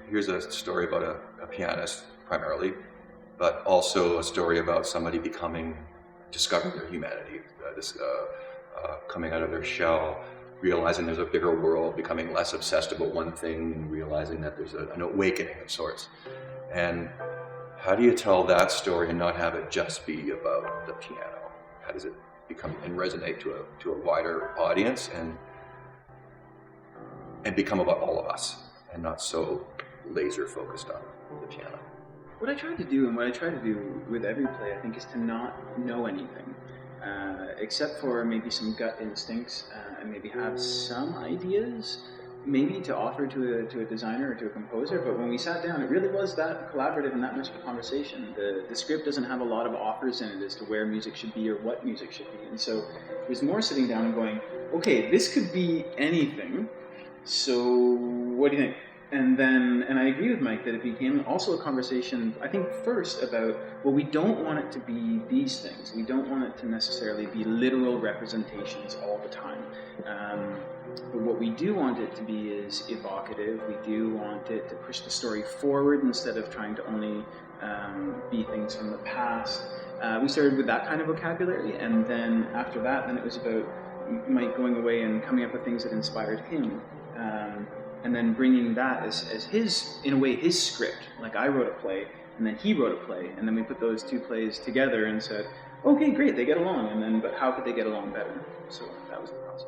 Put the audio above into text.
here's a story about a pianist primarily, but also a story about somebody discovering their humanity, coming out of their shell, realizing there's a bigger world, becoming less obsessed about one thing, and realizing that there's an awakening of sorts. And how do you tell that story and not have it just be about the piano? How does it become and resonate to a wider audience and become about all of us and not so laser focused on the piano? What I try to do, and what I try to do with every play, I think, is to not know anything, except for maybe some gut instincts, and maybe have some ideas, maybe to offer to a designer or to a composer. But when we sat down, it really was that collaborative and that much of a conversation. The script doesn't have a lot of offers in it as to where music should be or what music should be. And so it was more sitting down and going, okay, this could be anything, so what do you think? And I agree with Mike that it became also a conversation, I think, first about, well, we don't want it to be these things. We don't want it to necessarily be literal representations all the time. But what we do want it to be is evocative. We do want it to push the story forward instead of trying to only be things from the past. We started with that kind of vocabulary, and then after that, then it was about Mike going away and coming up with things that inspired him. And then bringing that as his, in a way, his script. Like I wrote a play, and then he wrote a play, and then we put those two plays together and said, okay, great, they get along, but how could they get along better? So that was the process.